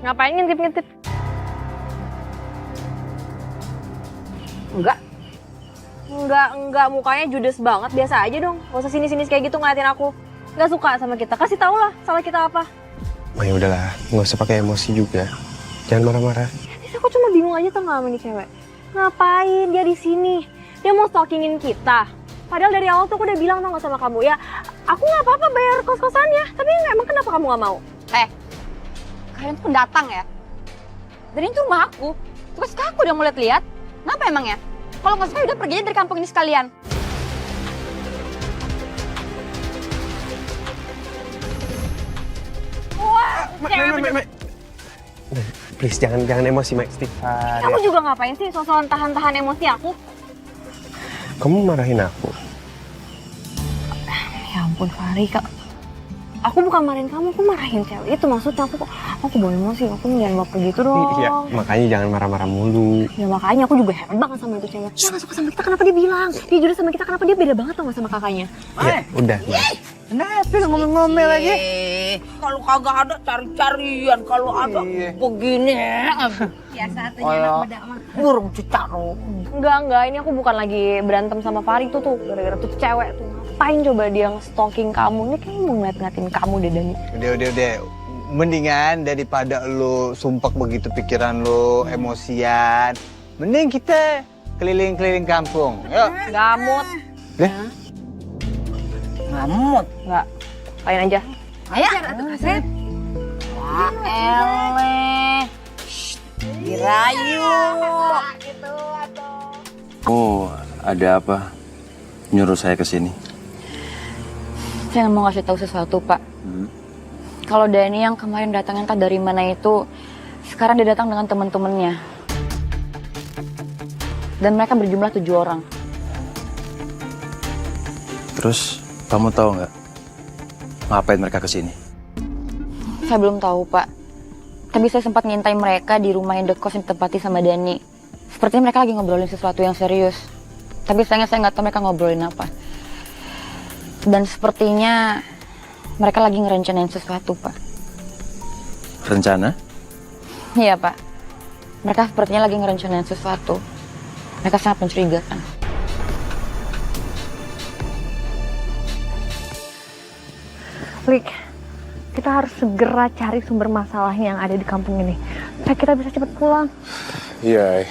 Ngapain ngintip-ngintip? Enggak. Enggak, mukanya judes banget. Biasa aja dong. Gak usah sini-sini kayak gitu ngeliatin aku. Gak suka sama kita. Kasih tau lah salah kita apa. Oh ya udahlah, nggak usah pakai emosi juga. Jangan marah-marah. Terus aku cuma bingung aja tuh sama nih cewek. Ngapain dia di sini? Dia mau stalkingin kita. Padahal dari awal tuh aku udah bilang tau gak sama kamu ya. Aku nggak apa-apa bayar kos-kosannya. Tapi emang kenapa kamu nggak mau? Kalian tuh pendatang ya? Dan ini tuh rumah aku. Terus aku udah mau lihat-lihat. Kenapa emangnya? Kalau nggak suka udah pergi aja dari kampung ini sekalian. Please jangan emosi, Mike. Istighfar. Kamu juga ngapain sih sosokan tahan-tahan emosi aku? Kamu marahin aku. Ya ampun Fari, Kak. Aku bukan marahin kamu, aku marahin cewek. Itu maksudnya aku bawa emosi, aku jangan baper gitu dong. Iya, makanya jangan marah-marah mulu. Ya makanya aku juga heran banget sama itu cewek. Dia gak suka sama kita, kenapa dia bilang? Dia jujur sama kita, kenapa dia beda banget sama kakaknya? Ya, udah. Kenapa lu ngomel-ngomel aja? Kalau kagak ada cari-carian, kalau ada begini. Biasa tuh anak muda mah. Burung citaro. Enggak, ini aku bukan lagi berantem sama Fari tuh gara-gara tuh cewek tuh. Ngapain coba dia nge-stalking kamu? Ini kayaknya mau ngeliat-ngeliatin kamu deh, Dani. Udah. Mendingan daripada lu sumpek begitu pikiran lu, emosian. Mending kita keliling-keliling kampung. Yuk. Gamut. Ngamut. Enggak. Lain aja. Ayo. Kasret. Eleh. Dirayu. Oh, ada apa? Nyuruh saya ke sini. Saya mau ngasih tahu sesuatu, Pak. Kalau Dani yang kemarin datang entah dari mana itu, sekarang dia datang dengan teman-temannya. Dan mereka berjumlah 7 orang. Terus, kamu tahu nggak ngapain mereka ke sini? Saya belum tahu, Pak. Tapi saya sempat ngintai mereka di rumah indekos yang ditempati sama Dani. Sepertinya mereka lagi ngobrolin sesuatu yang serius. Tapi sayangnya saya nggak tahu mereka ngobrolin apa. Dan sepertinya mereka lagi ngerencanain sesuatu, Pak. Rencana? Iya, Pak. Mereka sepertinya lagi ngerencanain sesuatu. Mereka sangat mencurigakan. Lik, kita harus segera cari sumber masalahnya yang ada di kampung ini. Supaya kita bisa cepat pulang. Iya,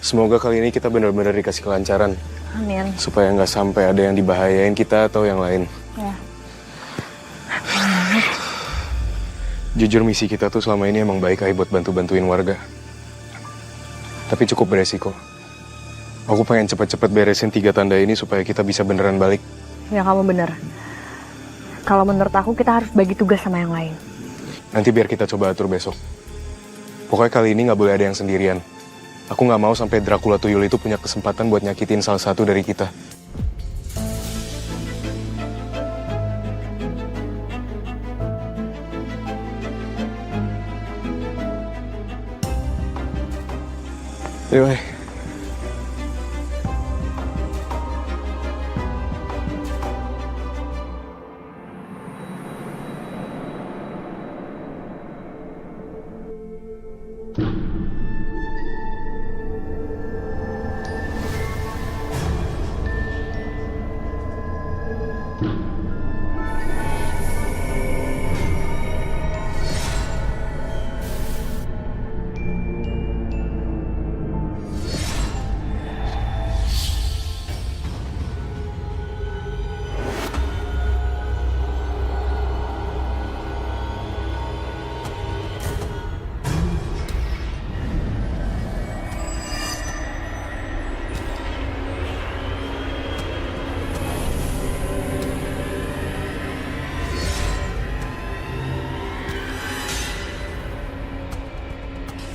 semoga kali ini kita benar-benar dikasih kelancaran. Amin. Supaya nggak sampai ada yang dibahayain kita atau yang lain. Ya. Jujur misi kita tuh selama ini emang baik buat bantu-bantuin warga. Tapi cukup beresiko. Aku pengen cepet-cepet beresin 3 tanda ini supaya kita bisa beneran balik. Ya kamu bener. Kalau menurut aku kita harus bagi tugas sama yang lain. Nanti biar kita coba atur besok. Pokoknya kali ini nggak boleh ada yang sendirian. Aku nggak mau sampai Dracula Tuyul itu punya kesempatan buat nyakitin salah satu dari kita. Anyway.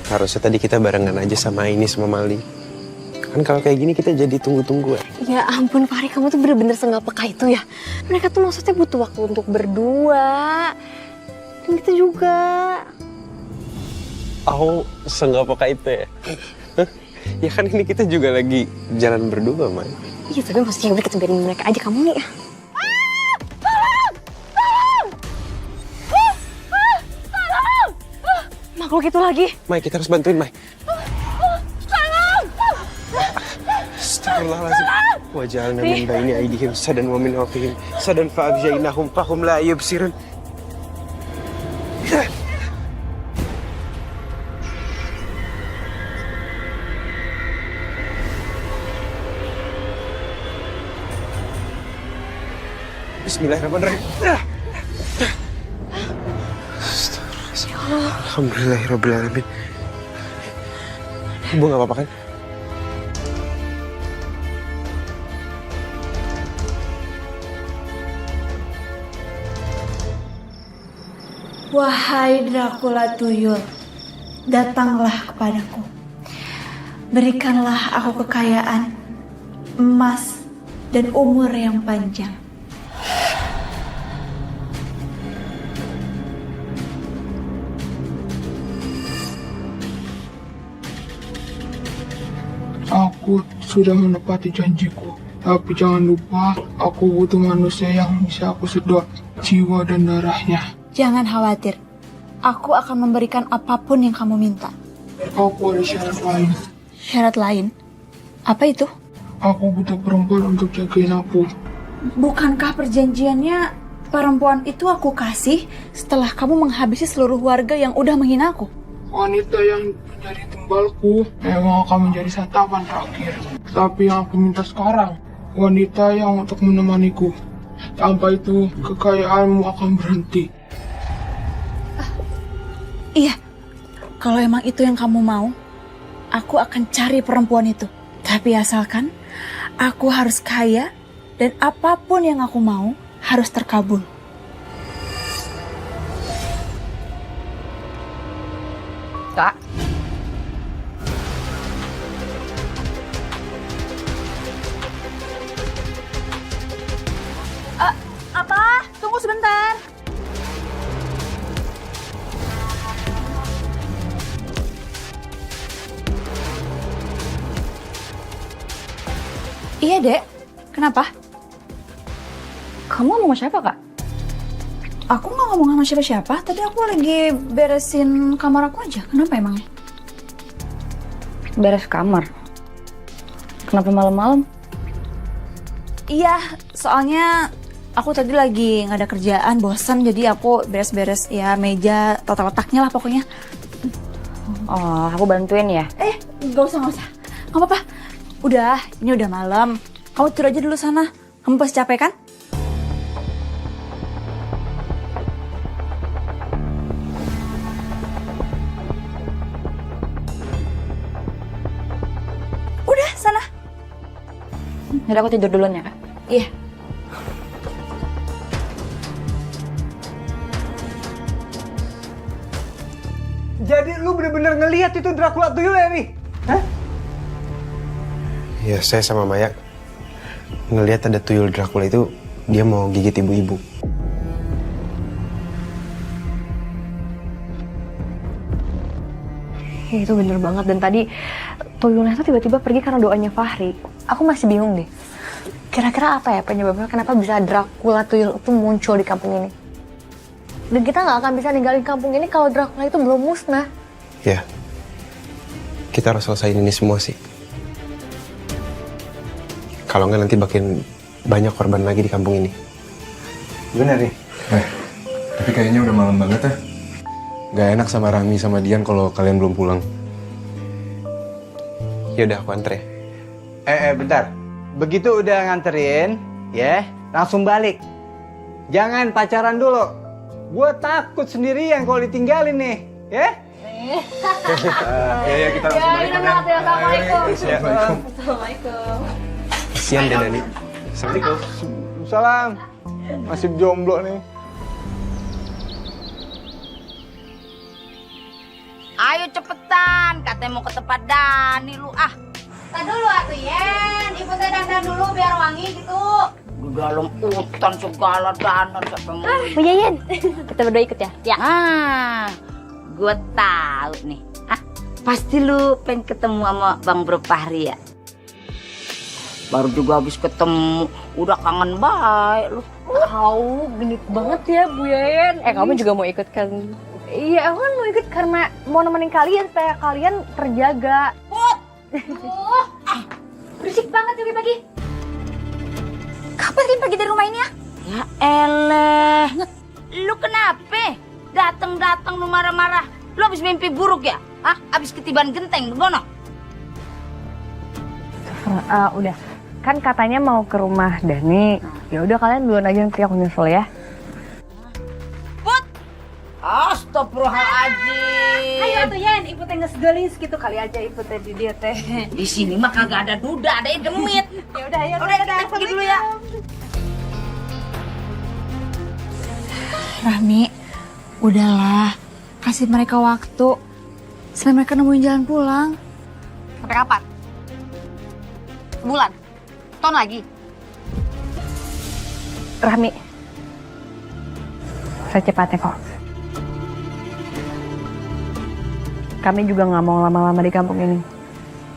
Harusnya tadi kita barengan aja sama ini sama Mali. Kan kalau kayak gini kita jadi tunggu-tungguan. Ya ampun Fahri, kamu tuh bener-bener senggak peka itu ya. Mereka tuh maksudnya butuh waktu untuk berdua. Dan kita juga. Oh, senggak peka itu ya? Hah? Ya kan ini kita juga lagi jalan berdua, Man. Iya, tapi maksudnya udah kita biarin mereka aja, kamu nih. makhluk itu lagi. Mai, kita harus bantuin, Mai. Astagfirullahaladzim. Wajalna min baini aidihim sadan wa min khalfihim sadan fa'agzainahum fahum la yubsirun. Bismillahirrahmanirrahim. Alhamdulillahirrahmanirrahim. Ibu gak apa-apa kan? Wahai Dracula tuyul, datanglah kepadaku. Berikanlah aku kekayaan, emas, dan umur yang panjang. Aku sudah menepati janjiku, tapi jangan lupa aku butuh manusia yang bisa aku sedot jiwa dan darahnya. Jangan khawatir, aku akan memberikan apapun yang kamu minta. Aku ada syarat lain. Syarat lain? Apa itu? Aku butuh perempuan untuk jagain aku. Bukankah perjanjiannya perempuan itu aku kasih setelah kamu menghabisi seluruh warga yang udah menghina aku? Wanita yang menjadi tumbalku memang akan menjadi santapan terakhir. Tapi yang aku minta sekarang, wanita yang untuk menemaniku. Tanpa itu, kekayaanmu akan berhenti. Iya, kalau emang itu yang kamu mau, aku akan cari perempuan itu. Tapi asalkan aku harus kaya dan apapun yang aku mau harus terkabul. Kak. Apa? Tunggu sebentar. Iya, Dek. Kenapa? Kamu ngomong sama siapa, Kak? Aku nggak ngomong sama siapa-siapa. Tadi aku lagi beresin kamar aku aja. Kenapa emangnya? Beres kamar. Kenapa malam-malam? Iya, soalnya aku tadi lagi nggak ada kerjaan, bosan. Jadi aku beres-beres ya meja, tata letaknya lah pokoknya. Oh, aku bantuin ya? Nggak usah. Nggak apa-apa. Udah, ini udah malam. Kamu tidur aja dulu sana. Kamu pasti capek kan? Udah, sana. Jadi aku tidur duluan ya, Kak? Iya. Jadi lu bener-bener ngelihat itu Dracula tuyul ya, Mi? Hah? Ya, saya sama Maya ngelihat ada tuyul Dracula itu, dia mau gigit ibu-ibu. Ya, itu bener banget. Dan tadi tuyulnya tuh tiba-tiba pergi karena doanya Fahri. Aku masih bingung deh. Kira-kira apa ya penyebabnya kenapa bisa Dracula tuyul itu muncul di kampung ini? Dan kita nggak akan bisa ninggalin kampung ini kalau Dracula itu belum musnah. Ya, kita harus selesaiin ini semua sih. Kalau nggak nanti makin banyak korban lagi di kampung ini. Benar nih. Tapi kayaknya udah malam banget ya. Gak enak sama Rami sama Dian kalau kalian belum pulang. Ya udah, aku anter ya. Bentar. Begitu udah nganterin, ya, langsung balik. Jangan pacaran dulu. Gue takut sendirian kalau ditinggalin nih, ya? Ya, kita langsung balik. Assalamualaikum. Assalamualaikum. Kasian deh Dani. Assalamualaikum. Salam. Masih jomblo nih. Ayo cepetan, katanya mau ke tempat Dani lu ah. Tadi dulu atuh Yen, ibu teh dandan dulu biar wangi gitu. Di dalam hutan segala dandan siapa yang mau. Bu Yayen, kita berdua ikut ya? Ya. Gue tahu nih. Pasti lu pengen ketemu sama Bang Bro Fahri ya. Baru juga habis ketemu, udah kangen baik lu. Kau genit banget ya Bu Yayen. Kamu juga mau ikut kan? Iya, aku kan mau ikut karena mau nemenin kalian supaya kalian terjaga. Berisik banget juga pagi. Kapan kalian pergi dari rumah ini ya? Ya elah. Lu kenapa? Datang-datang lu marah-marah. Lu habis mimpi buruk ya? Hah? Habis ketiban genteng, begono? Udah. Kan katanya mau ke rumah Dani. Ya udah kalian duluan aja, nanti aku nyusul ya. Astagfirullahaladzim. Ayo atuh Yen, ibu teh ngesgelis gitu kali aja ibu teh di dia teh. Di sini mah kagak ada duda, ada demit. Ya udah ayo. Udah kita pergi dulu ya. Rahmi, udahlah. Kasih mereka waktu. Sampai mereka nemuin jalan pulang. Sampai kapan? Sebulan? Tahun lagi? Rahmi. Secepatnya kok. Kami juga nggak mau lama-lama di kampung ini.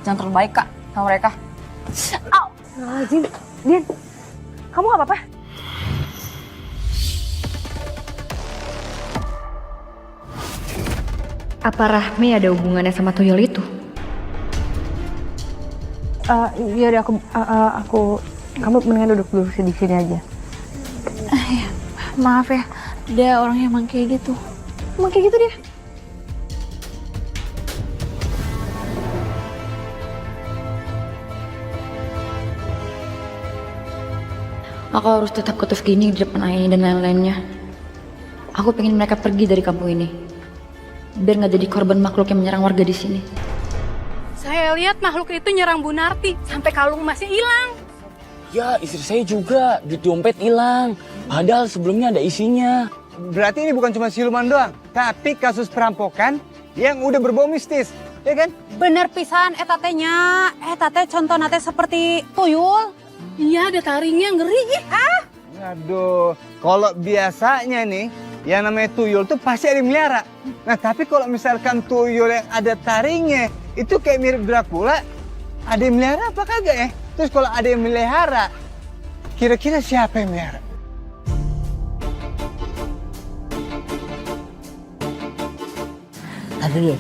Jangan terlalu baik, Kak, sama mereka. Jin, Dian, kamu nggak apa-apa? Apa Rahmi ada hubungannya sama tuyul itu? Iya deh, kamu mendingan duduk dulu di sini aja. Maaf ya, dia orangnya emang kayak gitu. Emang kayak gitu dia? Aku harus tetap ketus gini di depan Aini dan lain-lainnya. Aku pengen mereka pergi dari kampung ini. Biar nggak jadi korban makhluk yang menyerang warga di sini. Saya lihat makhluk itu nyerang Bu Narti sampai kalung masih hilang. Ya, istri saya juga di dompet hilang. Padahal sebelumnya ada isinya. Berarti ini bukan cuma siluman doang, tapi kasus perampokan yang udah berbau mistis, ya kan? Bener pisan etatenya. Etate contoh nate seperti tuyul. Iya, ada taringnya ngeri. Aduh, kalau biasanya nih, yang namanya tuyul tuh pasti ada yang melihara. Nah, tapi kalau misalkan tuyul yang ada taringnya, itu kayak mirip Dracula, ada yang melihara apa kagak ya? Terus kalau ada yang melihara, kira-kira siapa yang melihara? Aduh ya,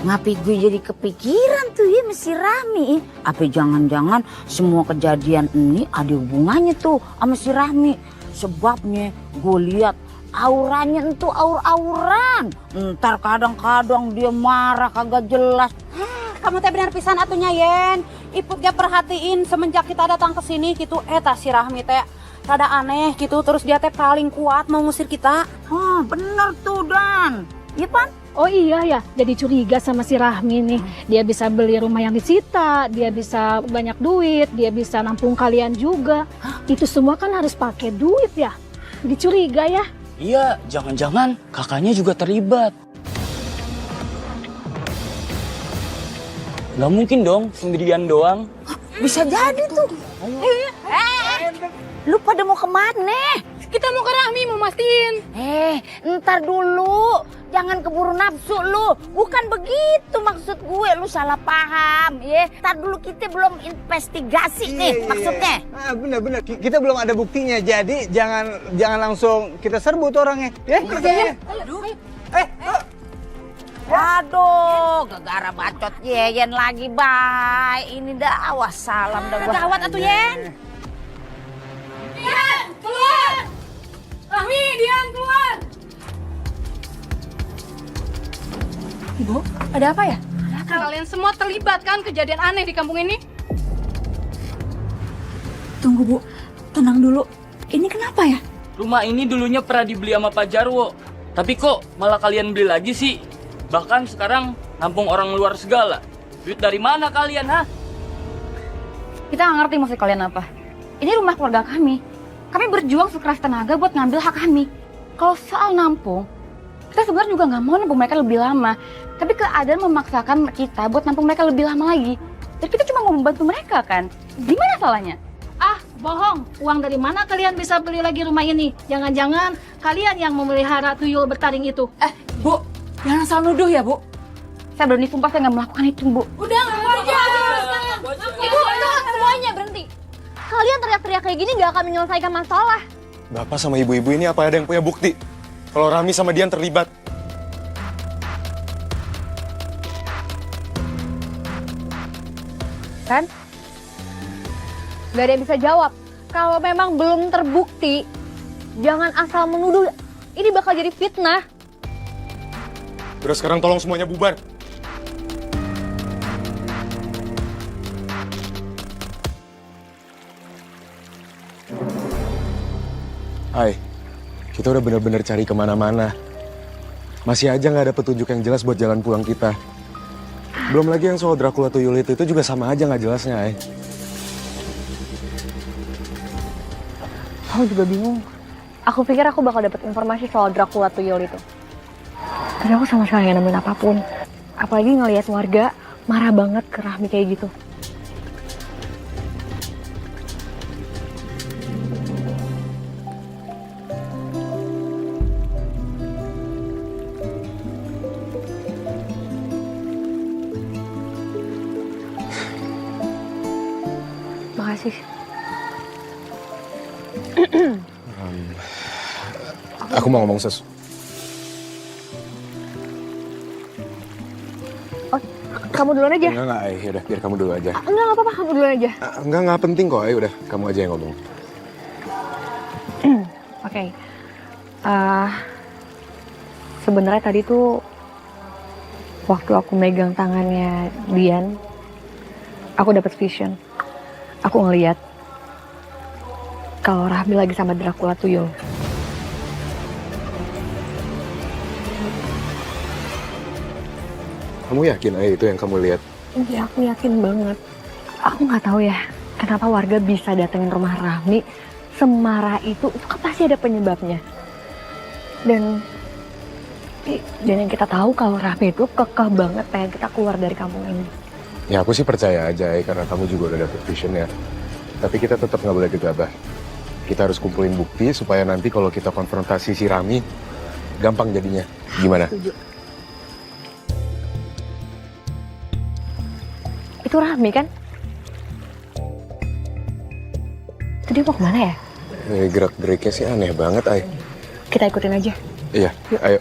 ngapain gue jadi kepikiran tuh ya mesti Rahmi. Apa jangan-jangan semua kejadian ini ada hubungannya tuh sama si Rahmi. Sebabnya gue lihat auranya itu aur-auran. Ntar kadang-kadang dia marah kagak jelas. Kamu teh benar pisan atunya Yen. Iput gak perhatiin semenjak kita datang ke sini gitu. Si Rahmi teh rada aneh gitu. Terus dia teh paling kuat mau ngusir kita. Bener tuh Dan. Iya Pan? Oh iya ya, jadi curiga sama si Rahmi nih. Dia bisa beli rumah yang disita, dia bisa banyak duit, dia bisa nampung kalian juga. Itu semua kan harus pakai duit ya. Jadi curiga ya. Iya, jangan-jangan kakaknya juga terlibat. Gak mungkin dong, sendirian doang. Bisa jadi tuh. Lu pada mau kemana? Kita mau ke Rahmi mau mastiin. Ntar dulu. Jangan keburu nafsu lu. Bukan begitu maksud gue. Lu salah paham ya. Ntar dulu kita belum investigasi nih maksudnya. Bener-bener. Kita belum ada buktinya. Jadi jangan langsung kita serbu tuh orangnya. Ya? Aduh, gegara bacot Yen lagi, Bay. Ini dah awas salam dah gua. Gawat atuh Yen. Dian, keluar. Rahmi, Dian keluar. Ibu, ada apa ya? Kalian semua terlibat kan kejadian aneh di kampung ini? Tunggu Bu, tenang dulu. Ini kenapa ya? Rumah ini dulunya pernah dibeli sama Pak Jarwo. Tapi kok malah kalian beli lagi sih? Bahkan sekarang nampung orang luar segala. Duit dari mana kalian, ha? Kita nggak ngerti maksud kalian apa. Ini rumah keluarga kami. Kami berjuang sekeras tenaga buat ngambil hak kami. Kalau soal nampung, kita sebenarnya juga nggak mau nampung mereka lebih lama. Tapi keadaan memaksakan kita buat nampung mereka lebih lama lagi. Jadi kita cuma mau membantu mereka kan. Gimana salahnya? Ah, bohong. Uang dari mana kalian bisa beli lagi rumah ini? Jangan-jangan kalian yang memelihara tuyul bertaring itu. Bu, jangan salah nuduh ya Bu. Saya berani sumpah saya nggak melakukan itu, Bu. Udah, ngaku aja. Ibu, semuanya berhenti. Kalian teriak-teriak kayak gini gak akan menyelesaikan masalah. Bapak sama ibu-ibu ini apa ada yang punya bukti? Kalau Rahmi sama Dian terlibat. kan? Gak ada yang bisa jawab. Kalau memang belum terbukti, jangan asal menuduh. Ini bakal jadi fitnah. Terus sekarang tolong semuanya bubar. Hai, kita udah bener-bener cari kemana-mana. Masih aja nggak ada petunjuk yang jelas buat jalan pulang kita. Belum lagi yang soal Dracula tuyul itu juga sama aja nggak jelasnya, Hai. Aku juga bingung. Aku pikir aku bakal dapet informasi soal Dracula tuyul itu. Tapi aku sama sekali nggak nemuin apapun. Apalagi ngelihat warga marah banget ke Rahmi kayak gitu. Makasih. Aku mau ngomong sesuatu. Oh, kamu duluan aja. Enggak, Ai. Yaudah, biar kamu dulu aja. Enggak apa-apa, kamu duluan aja. Enggak penting kok, Ai. Udah, kamu aja yang ngomong. Oke. Sebenarnya tadi tuh waktu aku megang tangannya Dian, aku dapat vision. Aku ngeliat kalau Rahmi lagi sama Dracula tuyul. Kamu yakin, Ai, itu yang kamu lihat? Iya, aku yakin banget. Aku nggak tahu ya, kenapa warga bisa datengin rumah Rahmi semarah itu kan pasti ada penyebabnya. Dan yang kita tahu kalau Rahmi itu kekeh banget pengen kita keluar dari kampung ini. Ya aku sih percaya aja, Ai, karena kamu juga udah dapet visionnya. Tapi kita tetap nggak boleh gegabah. Kita harus kumpulin bukti supaya nanti kalau kita konfrontasi si Rahmi, gampang jadinya. Gimana? Setuju. Itu Rahmi kan? Itu dia mau kemana ya? Gerak-geriknya sih aneh banget, Ai. Kita ikutin aja. Iya, ayo.